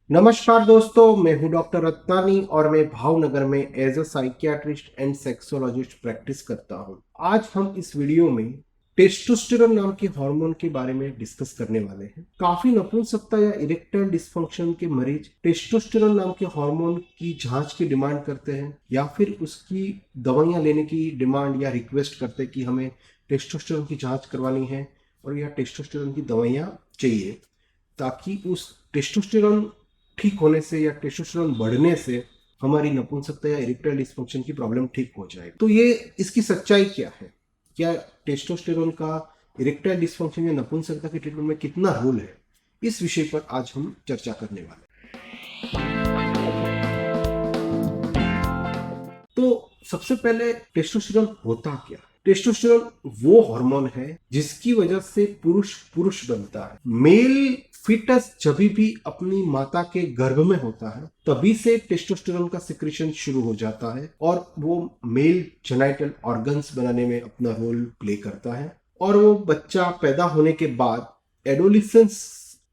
नमस्कार दोस्तों, मैं हूं डॉक्टर रत्नानी और मैं भावनगर में as a psychiatrist and sexologist practice करता हूं। आज हम इस वीडियो में टेस्टोस्टेरोन नाम के हार्मोन के बारे में डिस्कस करने वाले हैं। काफी नपुंसकता या इरेक्टाइल डिस्फंक्शन के मरीज टेस्टोस्टेरोन नाम के हार्मोन की जांच की डिमांड करते हैं या फिर उसकी दवाइयां लेने की डिमांड या रिक्वेस्ट करते हैं कि हमें टेस्टोस्टेरोन की जांच करवानी है और या टेस्टोस्टेरोन की दवाइयां चाहिए, ताकि उस टेस्टोस्टेरोन ठीक होने से या टेस्टोस्टेरोन बढ़ने से हमारी नपुंसकता या इरेक्टाइल डिस्फंक्शन की प्रॉब्लम ठीक हो जाए। तो ये इसकी सच्चाई क्या है? क्या टेस्टोस्टेरोन का इरेक्टाइल डिस्फंक्शन या नपुंसकता के ट्रीटमेंट में कितना रोल है? इस विषय पर आज हम चर्चा करने वाले हैं। तो सबसे पहले टेस्टोस्टेरोन होता क्या? टेस्टोस्टेरोन वो हार्मोन है जिसकी वजह से पुरुष पुरुष बनता है। मेल फिटस जब भी अपनी माता के गर्भ में होता है तभी से टेस्टोस्टेरोन का सिक्रेशन शुरू हो जाता है और वो मेल जेनाइटल ऑर्गन्स बनाने में अपना रोल प्ले करता है। और वो बच्चा पैदा होने के बाद एडोलिसेंस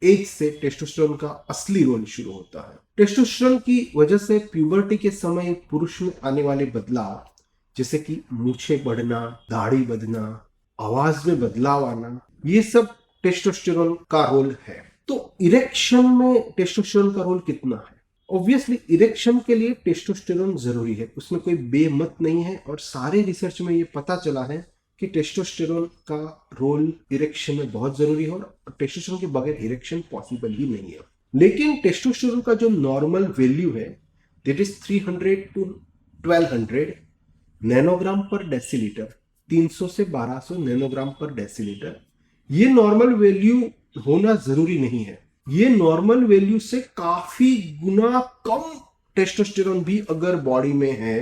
एज से टेस्टोस्टेरोन का असली रोल शुरू होता है। टेस्टोस्टेरोन की वजह से प्यूबर्टी के समय पुरुष में आने वाले बदलाव, जैसे कि मूछें बढ़ना, दाढ़ी बढ़ना, आवाज में बदलाव आना, ये सब टेस्टोस्टेरोन का रोल है। तो इरेक्शन में टेस्टोस्टेरोन का रोल कितना है? ऑब्वियसली इरेक्शन के लिए टेस्टोस्टेरोन जरूरी है, उसमें कोई बेमत नहीं है। और सारे रिसर्च में ये पता चला है कि टेस्टोस्टेरोन का रोल इरेक्शन में बहुत जरूरी है और टेस्टोस्टेरोन के बगैर इरेक्शन पॉसिबल ही नहीं है। लेकिन टेस्टोस्टेरोन का जो नॉर्मल वैल्यू है दैट इज 300 टू 1200 नैनोग्राम पर डेसीलीटर, 300 से 1200 नैनोग्राम पर डेसीलीटर, ये नॉर्मल वैल्यू होना जरूरी नहीं है। ये नॉर्मल वैल्यू से काफी गुना कम टेस्टोस्टेरोन भी अगर बॉडी में है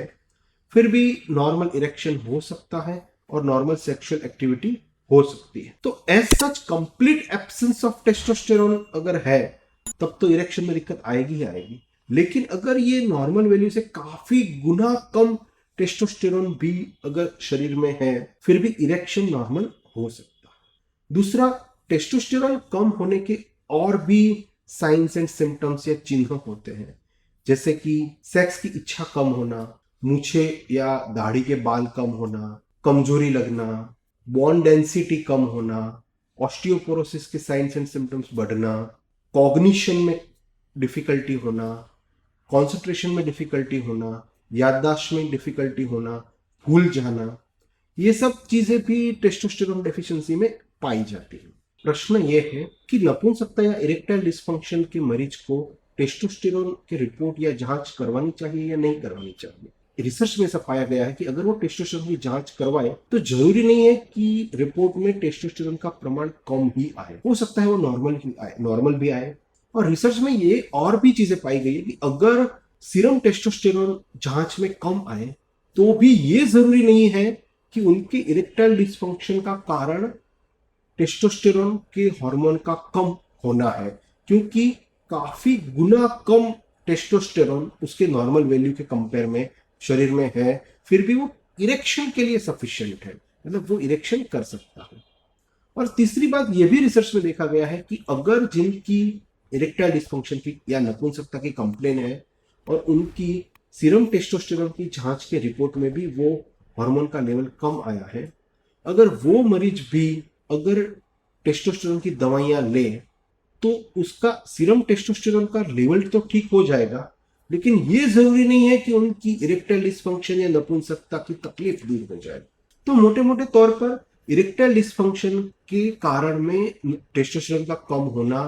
फिर भी नॉर्मल इरेक्शन हो सकता है और नॉर्मल सेक्सुअल एक्टिविटी हो सकती है। तो as such complete absence of testosterone अगर है तब तो इरेक्शन में दिक्कत आएगी ही आएगी। लेकिन अगर ये नॉर्मल वैल्यू से काफी गुना कम टेस्टोस्टेरोन भी अगर शरीर में है फिर भी इरेक्शन नॉर्मल हो सकता है। दूसरा, टेस्टोस्टेरोन कम होने के और भी साइंस एंड सिम्टम्स या चिन्ह होते हैं, जैसे कि सेक्स की इच्छा कम होना, मूछे या दाढ़ी के बाल कम होना, कमजोरी लगना, बोन डेंसिटी कम होना, ऑस्टियोपोरोसिस के साइंस एंड सिम्टम्स बढ़ना, कॉग्निशन में डिफिकल्टी होना, कॉन्सेंट्रेशन में डिफिकल्टी होना, याददाश्त में डिफिकल्टी होना, भूल जाना, ये सब चीजें भी टेस्टोस्टेरोन डेफिशिएंसी में पाई जाती है। प्रश्न ये है कि नपुंसकता या इरेक्टाइल डिस्फंक्शन के मरीज को टेस्टोस्टेरोन की रिपोर्ट या जांच करवानी चाहिए या नहीं करवानी चाहिए। रिसर्च में ऐसा पाया गया है कि अगर वो टेस्टोस्टेरोन की जांच करवाए तो जरूरी नहीं है कि रिपोर्ट में टेस्टोस्टेरोन का प्रमाण कम ही आए, हो सकता है वो नॉर्मल भी आए। और रिसर्च में ये और भी चीजें पाई गई है कि अगर सीरम टेस्टोस्टेरोन जांच में कम आए तो भी ये जरूरी नहीं है कि उनके इरेक्टाइल डिस्फंक्शन का कारण टेस्टोस्टेरोन के हार्मोन का कम होना है, क्योंकि काफी गुना कम टेस्टोस्टेरोन उसके नॉर्मल वैल्यू के कंपेयर में शरीर में है, फिर भी वो इरेक्शन के लिए सफिशिएंट है, मतलब वो इरेक्शन कर सकता है। और तीसरी बात यह भी रिसर्च में देखा गया है कि अगर जिनकी इरेक्टाइल डिस्फंक्शन की या नपुंसकता की कंप्लेन है और उनकी सीरम टेस्टोस्टेरोन की जांच के रिपोर्ट में भी वो हार्मोन का लेवल कम आया है, अगर वो मरीज भी अगर टेस्टोस्टेरोन की दवाइयां ले तो उसका सीरम टेस्टोस्टेरोन का लेवल तो ठीक हो जाएगा, लेकिन ये जरूरी नहीं है कि उनकी इरेक्टाइल डिस्फंक्शन या नपुंसकता की तकलीफ दूर हो जाए। तो मोटे मोटे तौर पर इरेक्टाइल डिस्फंक्शन के कारण में टेस्टोस्टेरोन का कम होना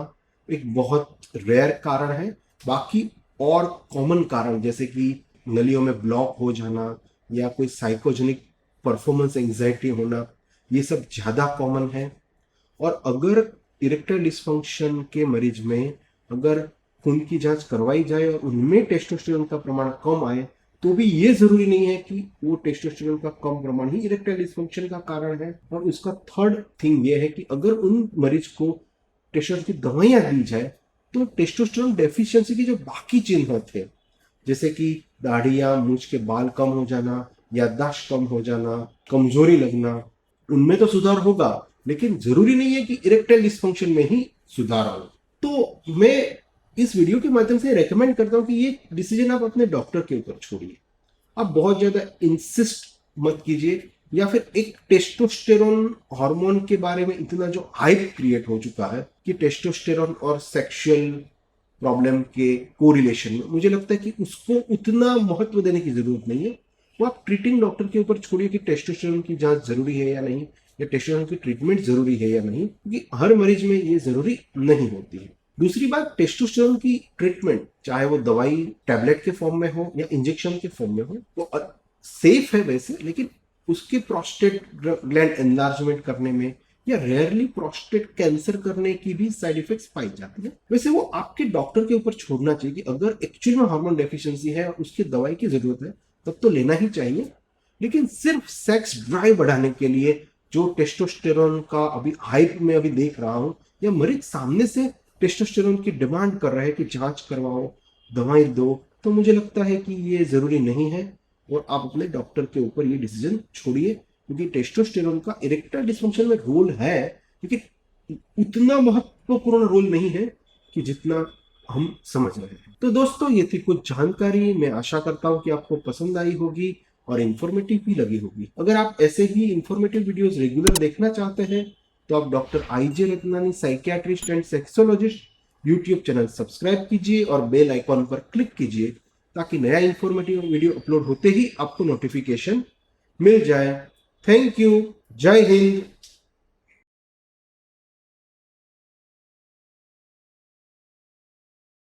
एक बहुत रेयर कारण है। बाकी और कॉमन कारण जैसे कि नलियों में ब्लॉक हो जाना या कोई साइकोजेनिक परफॉर्मेंस एंजाइटी होना, ये सब ज्यादा कॉमन है। और अगर इरेक्टाइल डिस्फंक्शन के मरीज में अगर खून की जांच करवाई जाए और उनमें टेस्टोस्टेरोन का प्रमाण कम आए तो भी ये जरूरी नहीं है कि वो टेस्टोस्टेरोन का कम प्रमाण ही इरेक्टाइल डिस्फंक्शन का कारण है। और उसका थर्ड थिंग ये है कि अगर उन मरीज को टेस्टोस्टेरोन की दवाइयां दी जाए तो टेस्टोस्टेरोन डेफिशिएंसी के जो बाकी चिन्ह थे, जैसे कि दाढ़ियां, मूछ के बाल कम हो जाना, याददाश्त कम हो जाना, कमजोरी लगना, उनमें तो सुधार होगा, लेकिन जरूरी नहीं है कि इरेक्टाइल डिस्फंक्शन में ही सुधार हो। तो मैं इस वीडियो के माध्यम से रेकमेंड करता हूं कि ये डिसीजन आप अपने डॉक्टर के ऊपर छोड़िए। आप बहुत ज्यादा इंसिस्ट मत कीजिए, या फिर एक टेस्टोस्टेरोन हार्मोन के बारे में इतना जो हाइप क्रिएट हो चुका है कि टेस्टोस्टेरोन और सेक्सुअल प्रॉब्लम के कोरिलेशन में, मुझे लगता है कि उसको उतना महत्व देने की जरूरत नहीं है। वो आप ट्रीटिंग डॉक्टर के ऊपर छोड़िए कि टेस्टोस्टेरोन की जांच जरूरी है या नहीं, या टेस्टोस्टेरोन की ट्रीटमेंट जरूरी है या नहीं, क्योंकि हर मरीज में ये जरूरी नहीं होती है। दूसरी बात, टेस्टोस्टेरोन की ट्रीटमेंट चाहे वो दवाई टैबलेट के फॉर्म में हो या इंजेक्शन के फॉर्म में हो, वो सेफ है वैसे, लेकिन उसके प्रोस्टेट ग्लैंड एनलार्जमेंट करने में या रेयरली प्रोस्टेट कैंसर करने की भी साइड इफेक्ट्स पाई जाती है। वैसे वो आपके डॉक्टर के ऊपर छोड़ना चाहिए कि अगर एक्चुअल में हार्मोन डेफिशिएंसी है और उसकी दवाई की जरूरत है तब तो लेना ही चाहिए। लेकिन सिर्फ सेक्स ड्राइव बढ़ाने के लिए जो टेस्टोस्टेरोन का अभी हाइप में अभी देख रहा हूं, या मरीज सामने से टेस्टोस्टेरोन की डिमांड कर रहे हैं कि जांच करवाओ, दवाई दो, तो मुझे लगता है कि ये जरूरी नहीं है और आप अपने डॉक्टर के ऊपर ये डिसीजन छोड़िए। क्योंकि टेस्टोस्टेरोन का इरेक्टाइल डिस्फंक्शन में रोल है, लेकिन उतना महत्वपूर्ण रोल नहीं है कि जितना हम समझ रहे हैं। तो दोस्तों, ये थी कुछ जानकारी। मैं आशा करता हूं कि आपको पसंद आई होगी और इन्फॉर्मेटिव भी लगी होगी। अगर आप ऐसे ही इन्फॉर्मेटिव वीडियोस रेगुलर देखना चाहते हैं तो आप doctor IJ Ratnani, psychiatrist and sexologist YouTube channel subscribe कीजिए और बेल आइकॉन पर क्लिक कीजिए, ताकि नया इन्फॉर्मेटिव वीडियो अपलोड होते ही आपको नोटिफिकेशन मिल जाए। Thank you. जय हिंद।